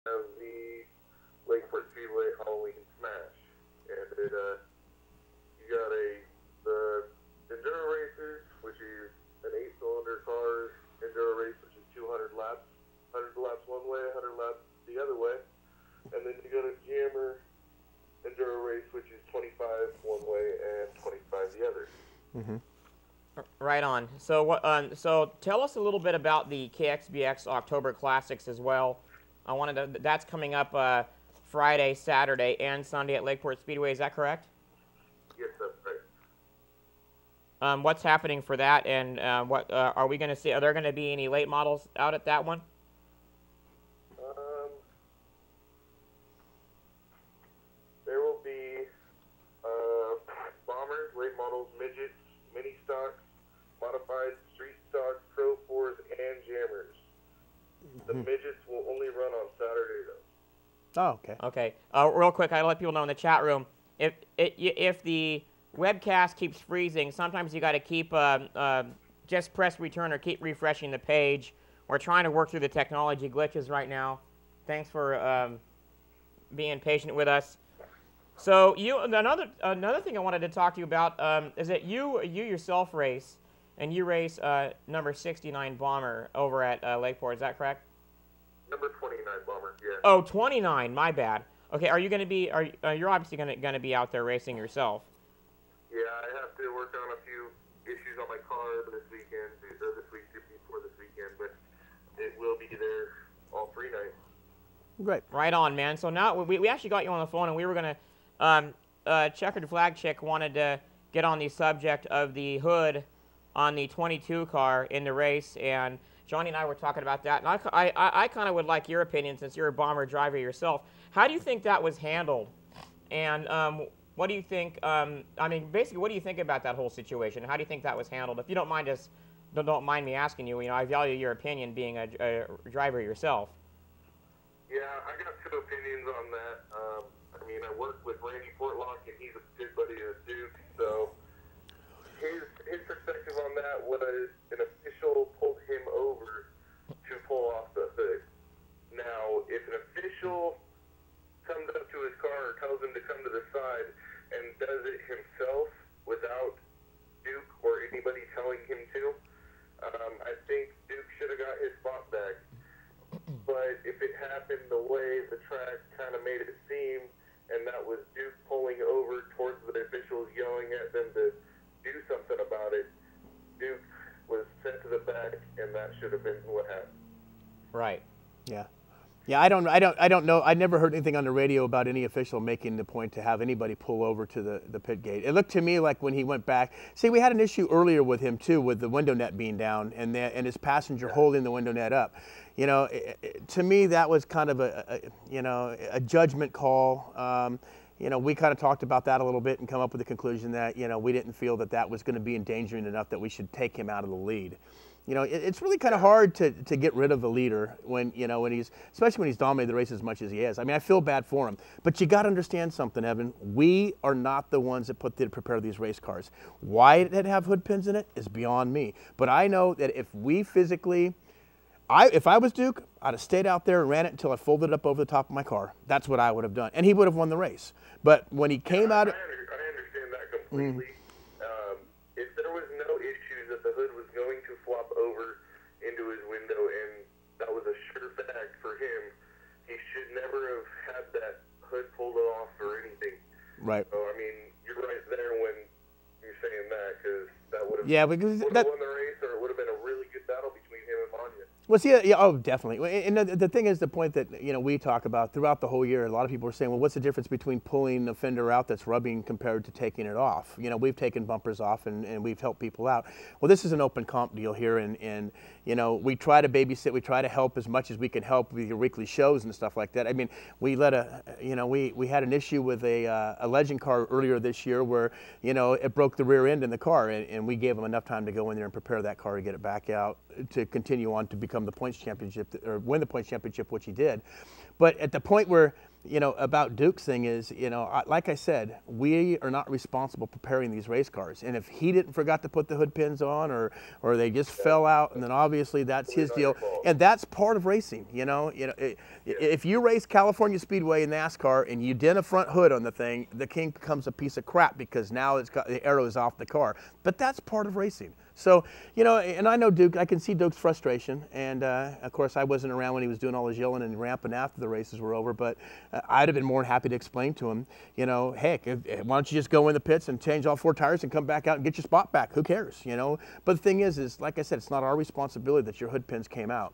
have the Lakeport Speedway Halloween Smash, and you got the Enduro Racers, which is an 8-cylinder car Enduro race, which is 200 laps, 100 laps one way, 100 laps the other way, and then you got a Jammer Enduro race, which is 25 one way and 25 the other. Mm-hmm. Right on. So so tell us a little bit about the KXBX October Classics as well. That's coming up Friday, Saturday, and Sunday at Lakeport Speedway. Is that correct? Yes, that's right. What's happening for that, and what are we going to see? Are there going to be any late models out at that one? There will be bombers, late models, midgets, mini stocks, modified street stocks, Pro 4s, and jammers. The midgets will only run on Saturday, though. Oh, okay. Okay. Real quick, I gotta let people know in the chat room, if the webcast keeps freezing, sometimes you got to keep just press return or keep refreshing the page. We're trying to work through the technology glitches right now. Thanks for being patient with us. So another thing I wanted to talk to you about is that you yourself race, and you race number 69 Bomber over at Lakeport. Is that correct? Number 29 Bomber, yeah. Oh, 29. My bad. Okay, are you going to be? You're obviously going to be out there racing yourself. Yeah, I have to work on a few issues on my car this weekend, or this week before this weekend, but it will be there all 3 nights. Great. Right on, man. So now we actually got you on the phone, and we were going to. Checkered Flag Chick wanted to get on the subject of the hood on the 22 car in the race, and Johnny and I were talking about that. And I kind of would like your opinion, since you're a Bomber driver yourself. How do you think that was handled? And what do you think? I mean, basically, what do you think about that whole situation? How do you think that was handled? If you don't mind don't mind me asking you. You know, I value your opinion, being a driver yourself. Yeah, I got 2 opinions on that. I mean, I work with Randy Portlock, and he's a good buddy of Duke, so his perspective on that was an official pulled him over to pull off the hood. Now, if an official comes up to his car or tells him to come to the side and does it himself without Duke or anybody telling him to, I think Duke should have got his spot back. But if it happened the way the track kind of made it seem, and that was Duke pulling over towards the officials, yelling at them to do something about it, Duke was sent to the back, and that should have been what happened. Right. Yeah. Yeah, I don't know. I never heard anything on the radio about any official making the point to have anybody pull over to the pit gate. It looked to me like when he went back. See, we had an issue earlier with him too, with the window net being down and his passenger holding the window net up. You know, to me that was kind of a judgment call. You know, we kind of talked about that a little bit and come up with the conclusion that, you know, we didn't feel that that was going to be endangering enough that we should take him out of the lead. You know, it's really kind of hard to get rid of a leader when, you know, especially when he's dominated the race as much as he has. I mean, I feel bad for him. But you got to understand something, Evan. We are not the ones that prepare these race cars. Why it have hood pins in it is beyond me. But I know that if we physically, if I was Duke, I'd have stayed out there and ran it until I folded it up over the top of my car. That's what I would have done. And he would have won the race. But when he came out... I understand that completely. If there was no issues that the hood was going to flop over into his window, and that was a sure fact for him, he should never have had that hood pulled off or anything. Right. So, I mean, you're right there when you're saying that, because that would have won the race, or it would have been a really good battle between him and Manya. Well, see, yeah, oh, definitely. And the thing is, the point that, you know, we talk about throughout the whole year, a lot of people are saying, well, what's the difference between pulling the fender out that's rubbing compared to taking it off? You know, we've taken bumpers off and we've helped people out. Well, this is an open comp deal here, and you know, we try to babysit, we try to help as much as we can help with your weekly shows and stuff like that. I mean, we had an issue with a legend car earlier this year where, you know, it broke the rear end in the car, and we gave them enough time to go in there and prepare that car to get it back out to continue on to become the points championship, or win the points championship, which he did. But at the point where about Duke's thing is, like I said, we are not responsible preparing these race cars. And if he didn't forgot to put the hood pins on, or they just fell out, and then obviously that's his deal. And that's part of racing. If you race California Speedway in NASCAR and you dent a front hood on the thing, the king becomes a piece of crap because now the arrow is off the car. But that's part of racing. So, and I know Duke, I can see Duke's frustration. And of course, I wasn't around when he was doing all his yelling and ramping after the races were over, but I'd have been more than happy to explain to him, heck, why don't you just go in the pits and change all 4 tires and come back out and get your spot back? Who cares, But the thing is like I said, it's not our responsibility that your hood pins came out.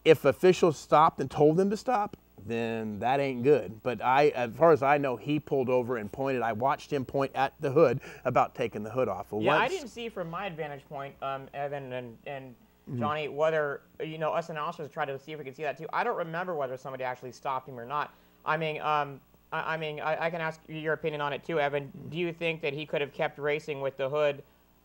If officials stopped and told them to stop, then that ain't good. But as far as I know, he pulled over and pointed. I watched him point at the hood about taking the hood off. Well, I didn't see from my vantage point, Evan and Johnny, whether, us announcers tried to see if we could see that too. I don't remember whether somebody actually stopped him or not. I can ask your opinion on it too, Evan. Do you think that he could have kept racing with the hood,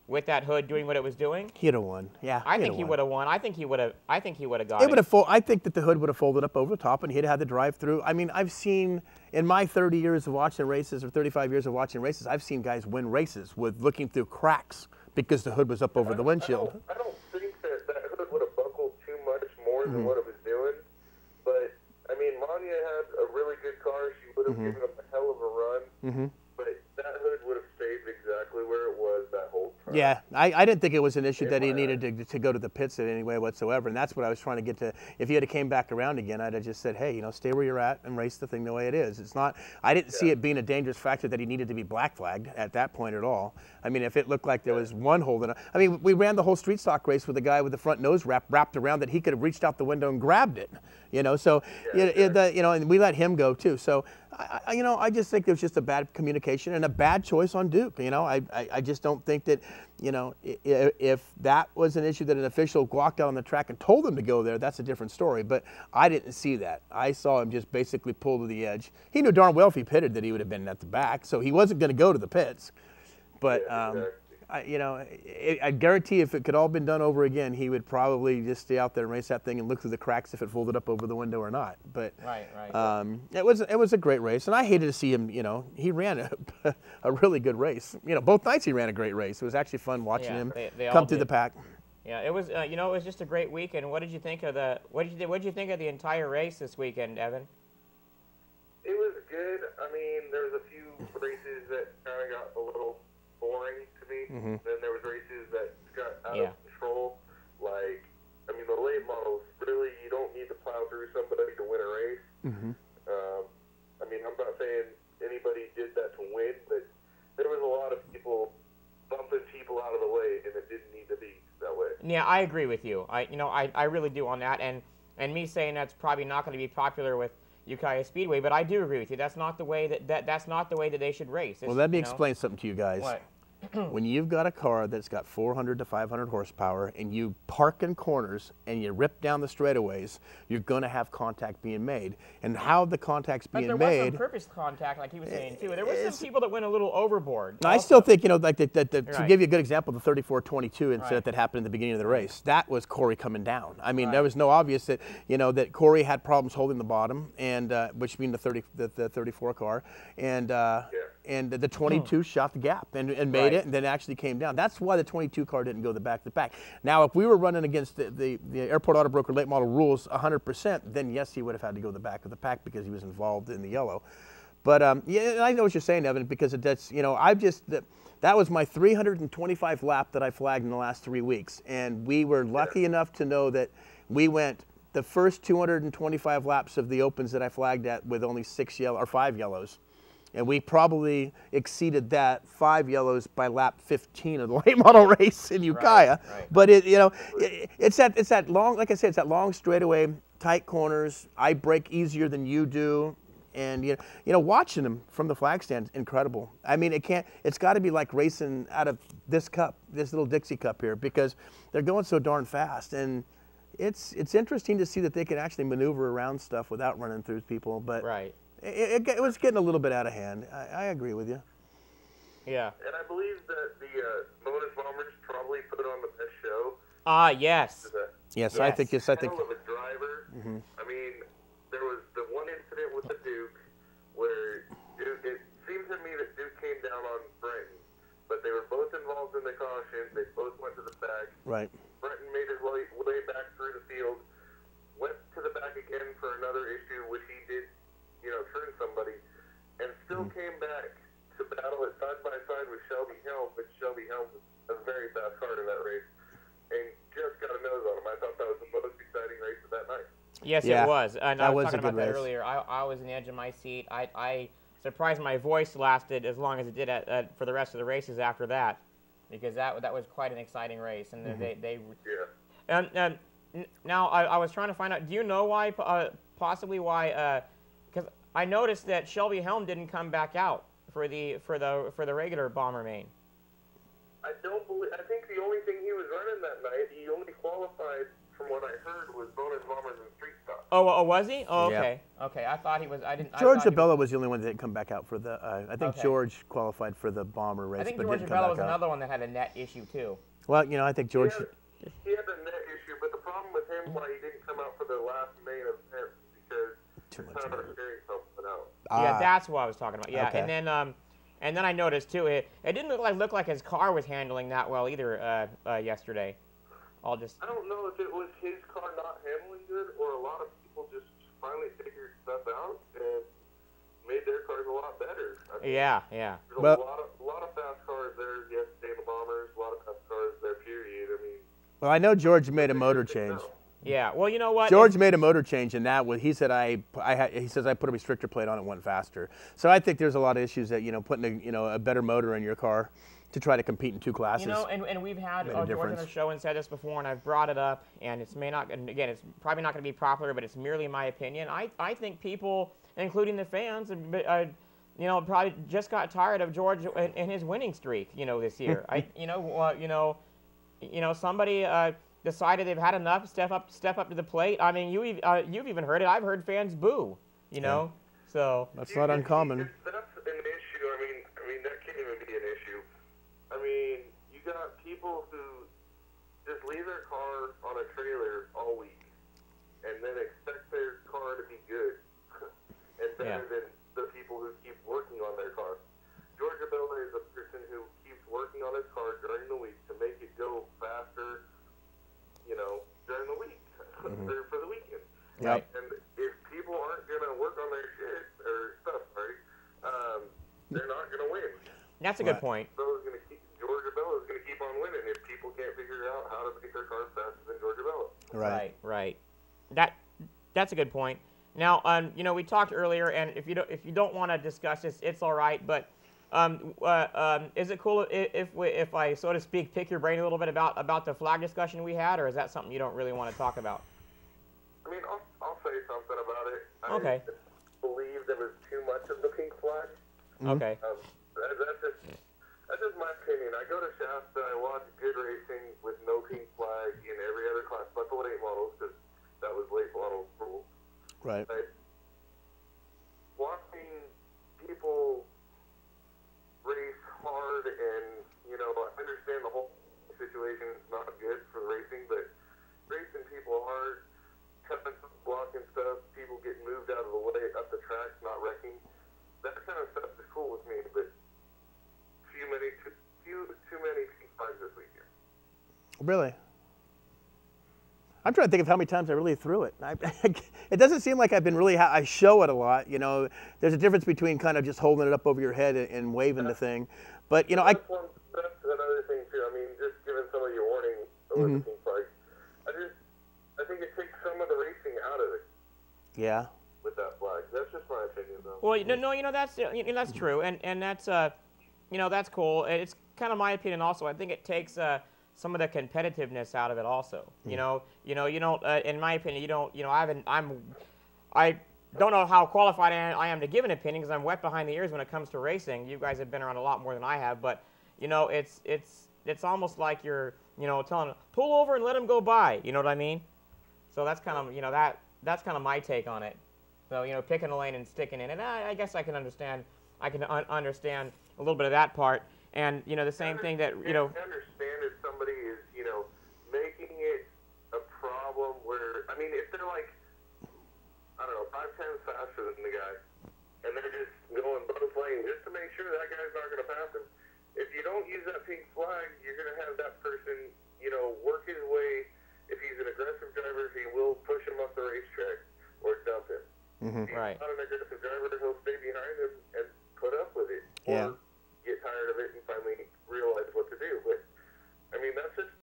with that hood doing what it was doing? He'd have won. Yeah. I think he would have won. I think he would have got it. I think that the hood would have folded up over the top and he'd have had the drive through. I mean, I've seen in my 30 years of watching races or 35 years of watching races, I've seen guys win races with looking through cracks because the hood was up over the windshield. I don't think that hood would have buckled too much more than what it was doing. But, I mean, Mania had a really good car. She would have given him a hell of a run. But that hood would have stayed exactly where it was that whole time. Yeah, I didn't think it was an issue that he needed to go to the pits in any way whatsoever, and that's what I was trying to get to. If he had came back around again, I'd have just said, hey, stay where you're at and race the thing the way it is. It's not. I didn't see it being a dangerous factor that he needed to be black flagged at that point at all. I mean, if it looked like there was one hole in it, I mean, we ran the whole street stock race with a guy with the front nose wrapped around that he could have reached out the window and grabbed it. So and we let him go too. So I just think it was just a bad communication and a bad choice on Duke. I just don't think that, if that was an issue that an official walked out on the track and told him to go there, that's a different story. But I didn't see that. I saw him just basically pull to the edge. He knew darn well if he pitted that he would have been at the back, so he wasn't going to go to the pits. But I guarantee if it could all been done over again, he would probably just stay out there and race that thing and look through the cracks if it folded up over the window or not. But right. It was a great race, and I hated to see him. He ran a really good race. Both nights he ran a great race. It was actually fun watching him come through the pack. Yeah, it was. It was just a great weekend. What did you think of what did you think of the entire race this weekend, Evan? It was good. I mean, there was a few races that kind of got a little boring to me. Then there was races that got out of control. Like, I mean, the late models, really, you don't need to plow through somebody to win a race. I mean, I'm not saying anybody did that to win, but there was a lot of people bumping people out of the way, and it didn't need to be that way. Yeah, I agree with you. I really do on that. And me saying that's probably not going to be popular with Ukiah Speedway, but I do agree with you. That's not the way that's not the way that they should race. Well, let me explain something to you guys. What? When you've got a car that's got 400 to 500 horsepower and you park in corners and you rip down the straightaways, you're going to have contact being made. And how the contact's being made... But there was some purpose contact, like he was saying, too. There were some people that went a little overboard. I still think, like to give you a good example, the 34-22 incident that happened in the beginning of the race, that was Corey coming down. I mean, there was no obvious that, that Corey had problems holding the bottom, and which means the 34 car, and the 22 shot the gap and made it and then actually came down. That's why the 22 car didn't go the back to back. Now, if we were running against the Airport Auto Broker late model rules 100%, then yes, he would have had to go the back of the pack because he was involved in the yellow. But yeah, I know what you're saying, Evan, because that's, that was my 325 lap that I flagged in the last 3 weeks. And we were lucky enough to know that we went the first 225 laps of the opens that I flagged at with only 5 yellows. And we probably exceeded that 5 yellows by lap 15 of the late model race in Ukiah. Right. But it's that long, like I said, it's that long straightaway, tight corners. I brake easier than you do, and watching them from the flag stand, incredible. I mean, it's got to be like racing out of this cup, this little Dixie cup here, because they're going so darn fast. And it's interesting to see that they can actually maneuver around stuff without running through people. But it was getting a little bit out of hand. I agree with you. Yeah. And I believe that the bonus bombers probably put on the best show. Yes. Yes, I think. Yes, I think. Hell of a driver. I mean, there was the one incident with the Duke. Shelby Helm, but Shelby Helm was a very fast car in that race, and just got a nose on him. I thought that was the most exciting race of that night. Yes, Yeah, it was. And that I was was a talking about good that race. earlier. I was on the edge of my seat. I surprised my voice lasted as long as it did for the rest of the races after that, because that was quite an exciting race. And they Yeah. And now I was trying to find out. Do you know why? Possibly why? Because I noticed that Shelby Helm didn't come back out for the regular Bomber main. I don't believe. I think the only thing he was running that night, he only qualified, from what I heard, was bonus bombers and street stock. Oh, was he? Oh, Yeah. okay. Okay, I thought he was. I didn't. George I thought he Abella was the only one that didn't come back out for the. I think Okay. George qualified for the Bomber race, I think but George didn't come Abella back was out. another one that had a net issue too. Well, you know, I think George. He had a net issue, but the problem with him, why he didn't come out for the last main event, because Too his much power of it. steering pump went out. Yeah, that's what I was talking about. Yeah, Okay. and then I noticed too. It didn't look like his car was handling that well either yesterday. I don't know if it was his car not handling good, or a lot of people just finally figured stuff out and made their cars a lot better. I mean, Yeah. There's Well- a lot of fast cars there yesterday in the Bombers, a lot of fast cars there, period. I mean, Well, I know George made a motor change. Yeah. Well, you know what? George made a motor change, and that was he said he says I put a restrictor plate on it, went faster. So I think there's a lot of issues that putting a better motor in your car to try to compete in two classes. And we've had made a George on difference. the show and said this before, and I've brought it up, and it's probably not going to be popular, but it's merely my opinion. I think people, including the fans, probably just got tired of George and his winning streak, this year. Somebody decided they've had enough, step up to the plate. I mean, you've even heard it. I've heard fans boo, So That's not uncommon. That's an issue. I mean, that can't even be an issue. I mean, you got people who just leave their car on a trailer all week and then expect their car to be good and better than the people who keep working on their car. George Abella is a person who keeps working on his car during the week to make it go faster, during the week, or for the weekend. Yep. And if people aren't going to work on their shit, or stuff, they're not going to win. that's a good point. George Abella is going to keep on winning if people can't figure out how to make their cars faster than George Abella. Right. That's a good point. Now, we talked earlier, and if you don't want to discuss this, it's all right. But is it cool if I, so to speak, pick your brain a little bit about the flag discussion we had, or is that something you don't really want to talk about? I mean, I'll say something about it. Okay. I believe there was too much of the pink flag. Okay. That's just my opinion. I go to Shasta, I watch good racing with no pink flag in every other class, but the late models, because that was late model rules. Right. But watching people race hard and, I understand the whole situation is not good for racing, but racing people hard, cutting the block and stuff, people getting moved out of the way, up the tracks, not wrecking, that kind of stuff is cool with me, but too many pink flags this weekend. Really? I'm trying to think of how many times I really threw it. It doesn't seem like I've been really. I show it a lot. There's a difference between kind of just holding it up over your head and waving the thing. But that's another thing too. I mean, just giving somebody a warning over the pink flag. I think it takes some of the racing out of it. Yeah. With that flag, that's just my opinion, though. Well, no, that's true, and that's that's cool. It's kind of my opinion also. I think it takes some of the competitiveness out of it also. You don't. In my opinion, you don't. I don't know how qualified I am to give an opinion because I'm wet behind the ears when it comes to racing. You guys have been around a lot more than I have, but it's almost like you're telling them, pull over and let them go by. You know what I mean? So that's kind of that's kind of my take on it. So picking a lane and sticking in it. I guess I can understand. I can understand a little bit of that part, and the same thing that I understand if somebody is making it a problem where if they're like 5 times faster than the guy, and they're just going both lanes just to make sure that guy's not going to pass him. If you don't use that pink flag, you're going to have that person work his way. If he's an aggressive driver, he will push him off the racetrack or dump him. If he's not an aggressive driver, he'll stay behind him and put up with it. Yeah. Or get tired of it and finally